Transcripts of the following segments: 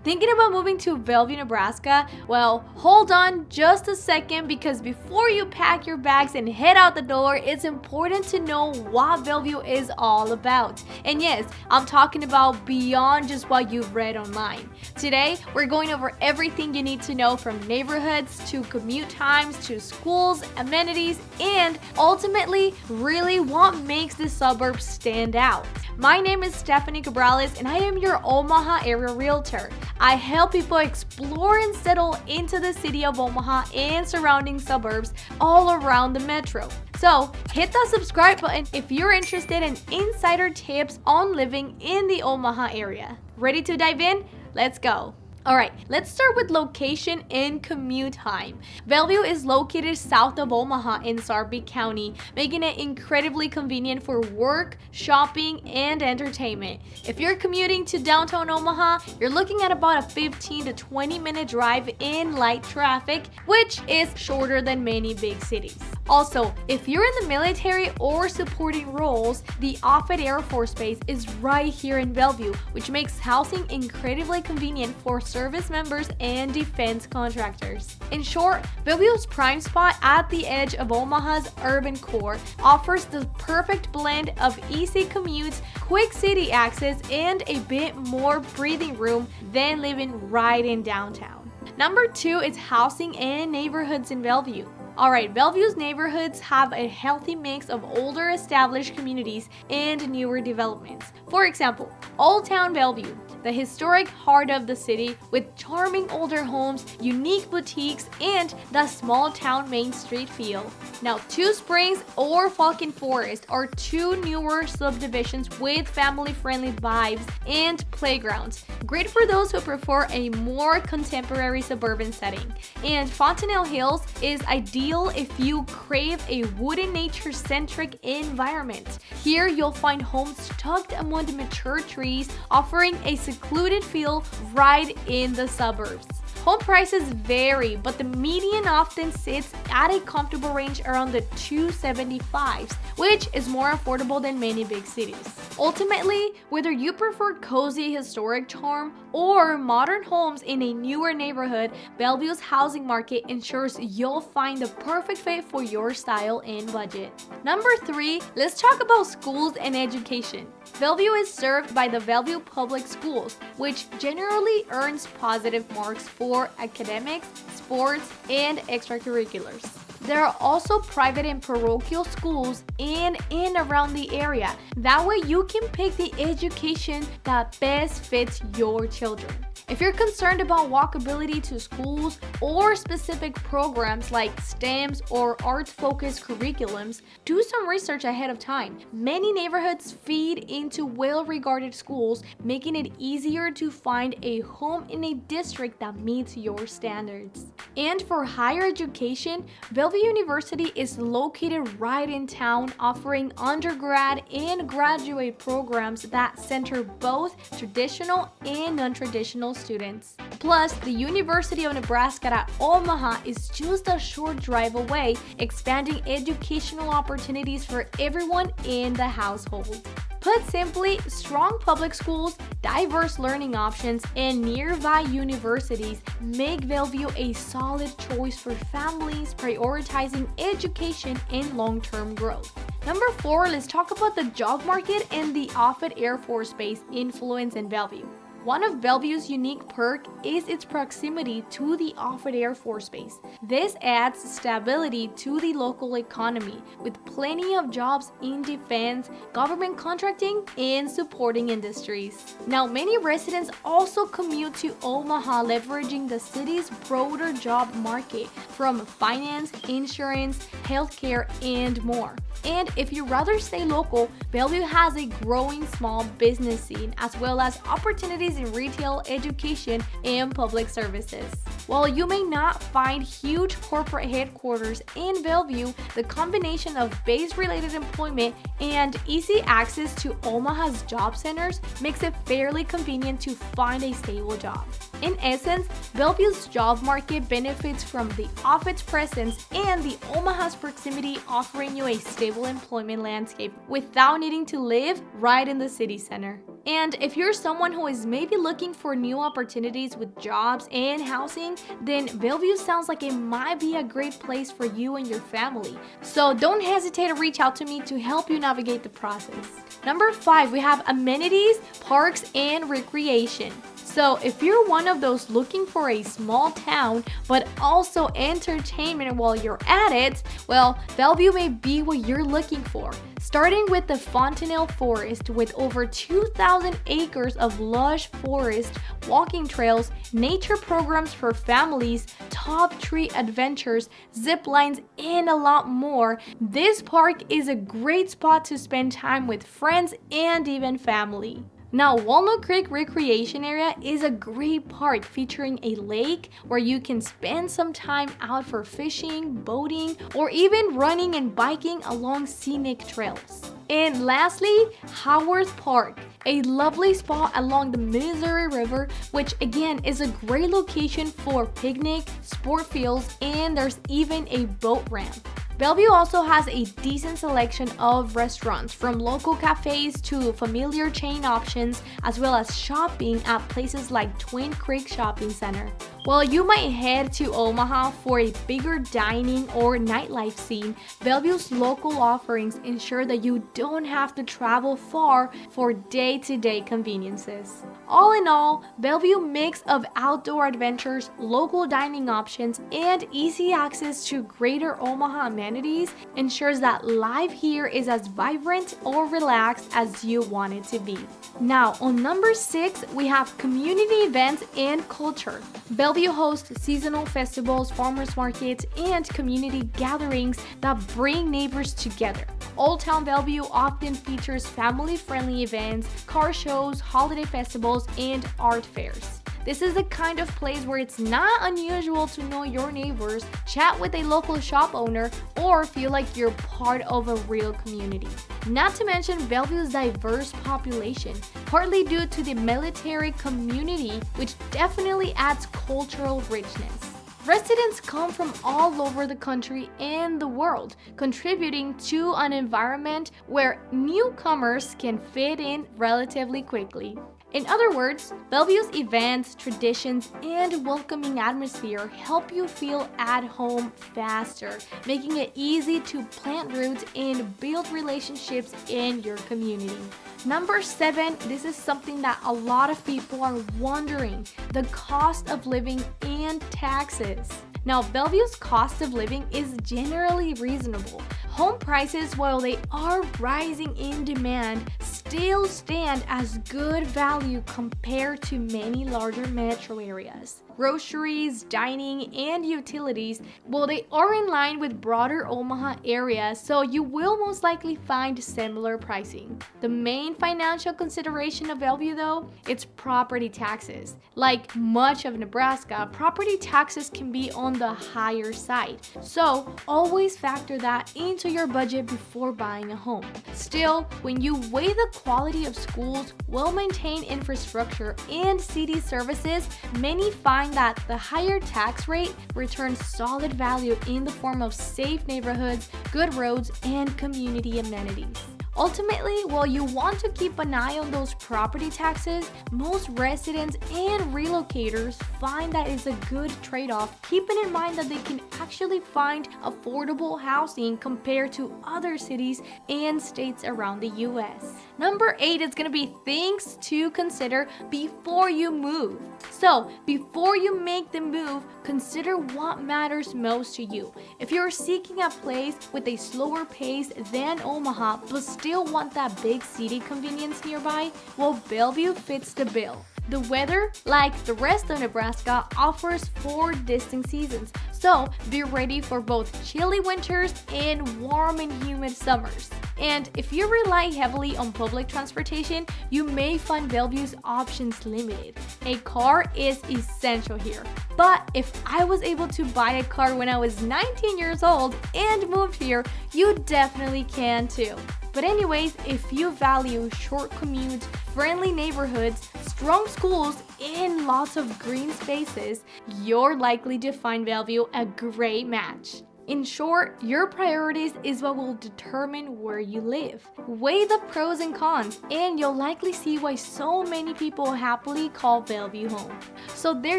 Thinking about moving to Bellevue, Nebraska? Well, hold on just a second, because before you pack your bags and head out the door, it's important to know what Bellevue is all about. And yes, I'm talking about beyond just what you've read online. Today, we're going over everything you need to know, from neighborhoods to commute times to schools, amenities, and ultimately, really what makes the suburbs stand out. My name is Stephany Cabrales, and I am your Omaha area realtor. I help people explore and settle into the city of Omaha and surrounding suburbs all around the metro. So hit that subscribe button if you're interested in insider tips on living in the Omaha area. Ready to dive in? Let's go. Alright, let's start with location and commute time. Bellevue is located south of Omaha in Sarpy County, making it incredibly convenient for work, shopping, and entertainment. If you're commuting to downtown Omaha, you're looking at about a 15 to 20 minute drive in light traffic, which is shorter than many big cities. Also, if you're in the military or supporting roles, the Offutt Air Force Base is right here in Bellevue, which makes housing incredibly convenient for service members and defense contractors. In short, Bellevue's prime spot at the edge of Omaha's urban core offers the perfect blend of easy commutes, quick city access, and a bit more breathing room than living right in downtown. Number 2 is housing and neighborhoods in Bellevue. Alright, Bellevue's neighborhoods have a healthy mix of older established communities and newer developments. For example, Old Town Bellevue, the historic heart of the city with charming older homes, unique boutiques, and the small town Main Street feel. Now, Two Springs or Falcon Forest are two newer subdivisions with family-friendly vibes and playgrounds, great for those who prefer a more contemporary suburban setting. And Fontanelle Hills is ideal if you crave a wooden nature-centric environment. Here, you'll find homes tucked among the mature trees, offering a secluded feel right in the suburbs. Home prices vary, but the median often sits at a comfortable range around the 275s, which is more affordable than many big cities. Ultimately, whether you prefer cozy historic charm or modern homes in a newer neighborhood, Bellevue's housing market ensures you'll find the perfect fit for your style and budget. Number 3, let's talk about schools and education. Bellevue is served by the Bellevue Public Schools, which generally earns positive marks for academics, sports, and extracurriculars. There are also private and parochial schools in and around the area. That way you can pick the education that best fits your children. If you're concerned about walkability to schools or specific programs like STEMs or arts-focused curriculums, do some research ahead of time. Many neighborhoods feed into well-regarded schools, making it easier to find a home in a district that meets your standards. And for higher education, Bellevue University is located right in town, offering undergrad and graduate programs that center both traditional and non-traditional students. Plus, the University of Nebraska at Omaha is just a short drive away, expanding educational opportunities for everyone in the household. Put simply, strong public schools, diverse learning options, and nearby universities make Bellevue a solid choice for families prioritizing education and long-term growth. Number 4, let's talk about the job market and the Offutt Air Force Base influence in Bellevue. One of Bellevue's unique perks is its proximity to the Offutt Air Force Base. This adds stability to the local economy, with plenty of jobs in defense, government contracting, and supporting industries. Now, many residents also commute to Omaha, leveraging the city's broader job market from finance, insurance, healthcare, and more. And if you'd rather stay local, Bellevue has a growing small business scene, as well as opportunities in retail, education, and public services. While you may not find huge corporate headquarters in Bellevue, the combination of base-related employment and easy access to Omaha's job centers makes it fairly convenient to find a stable job. In essence, Bellevue's job market benefits from the Offutt's presence and the Omaha's proximity, offering you a stable employment landscape without needing to live right in the city center. And if you're someone who is maybe looking for new opportunities with jobs and housing, then Bellevue sounds like it might be a great place for you and your family. So don't hesitate to reach out to me to help you navigate the process. Number 5, we have amenities, parks, and recreation. So if you're one of those looking for a small town but also entertainment while you're at it, well, Bellevue may be what you're looking for. Starting with the Fontanelle Forest with over 2,000 acres of lush forest, walking trails, nature programs for families, top tree adventures, zip lines, and a lot more, this park is a great spot to spend time with friends and even family. Now, Walnut Creek Recreation Area is a great park featuring a lake where you can spend some time out for fishing, boating, or even running and biking along scenic trails. And lastly, Haworth Park, a lovely spot along the Missouri River, which again is a great location for picnic, sport fields, and there's even a boat ramp. Bellevue also has a decent selection of restaurants, from local cafes to familiar chain options, as well as shopping at places like Twin Creek Shopping Center. While you might head to Omaha for a bigger dining or nightlife scene, Bellevue's local offerings ensure that you don't have to travel far for day-to-day conveniences. All in all, Bellevue mix of outdoor adventures, local dining options, and easy access to greater Omaha amenities ensures that life here is as vibrant or relaxed as you want it to be. Now, on number 6, we have community events and culture. Bellevue hosts seasonal festivals, farmers markets, and community gatherings that bring neighbors together. Old Town Bellevue often features family-friendly events, car shows, holiday festivals, and art fairs. This is the kind of place where it's not unusual to know your neighbors, chat with a local shop owner, or feel like you're part of a real community. Not to mention Bellevue's diverse population, partly due to the military community, which definitely adds cultural richness. Residents come from all over the country and the world, contributing to an environment where newcomers can fit in relatively quickly. In other words, Bellevue's events, traditions, and welcoming atmosphere help you feel at home faster, making it easy to plant roots and build relationships in your community. Number 7, this is something that a lot of people are wondering: the cost of living and taxes. Now, Bellevue's cost of living is generally reasonable. Home prices, while they are rising in demand, still stand as good value compared to many larger metro areas. Groceries, dining, and utilities, well, they are in line with broader Omaha area, so you will most likely find similar pricing. The main financial consideration of Bellevue, though, it's property taxes. Like much of Nebraska, property taxes can be on the higher side, so always factor that into your budget before buying a home. Still, when you weigh the quality of schools, well-maintained infrastructure, and city services, many find that the higher tax rate returns solid value in the form of safe neighborhoods, good roads, and community amenities. Ultimately, while you want to keep an eye on those property taxes, most residents and relocators find that it's a good trade-off, keeping in mind that they can actually find affordable housing compared to other cities and states around the US. Number 8 is going to be things to consider before you move. So, before you make the move, consider what matters most to you. If you're seeking a place with a slower pace than Omaha, but still want that big city convenience nearby, well, Bellevue fits the bill. The weather, like the rest of Nebraska, offers 4 distinct seasons, so be ready for both chilly winters and warm and humid summers. And if you rely heavily on public transportation, you may find Bellevue's options limited. A car is essential here. But if I was able to buy a car when I was 19 years old and moved here, you definitely can too. But anyways, if you value short commutes, friendly neighborhoods, strong schools, and lots of green spaces, you're likely to find Bellevue a great match. In short, your priorities is what will determine where you live. Weigh the pros and cons, and you'll likely see why so many people happily call Bellevue home. So there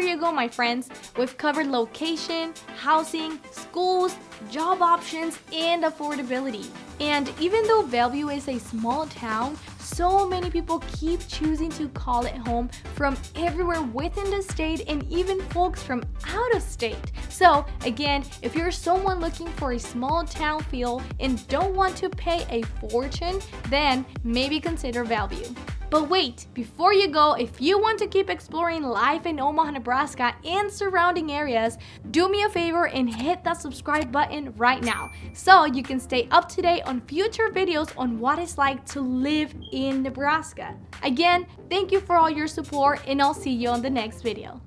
you go, my friends. We've covered location, housing, schools, job options, and affordability. And even though Bellevue is a small town, so many people keep choosing to call it home from everywhere within the state and even folks from out of state. So again, if you're someone looking for a small town feel and don't want to pay a fortune, then maybe consider Bellevue. But wait, before you go, if you want to keep exploring life in Omaha, Nebraska and surrounding areas, do me a favor and hit that subscribe button right now so you can stay up to date on future videos on what it's like to live in Nebraska. Again, thank you for all your support and I'll see you on the next video.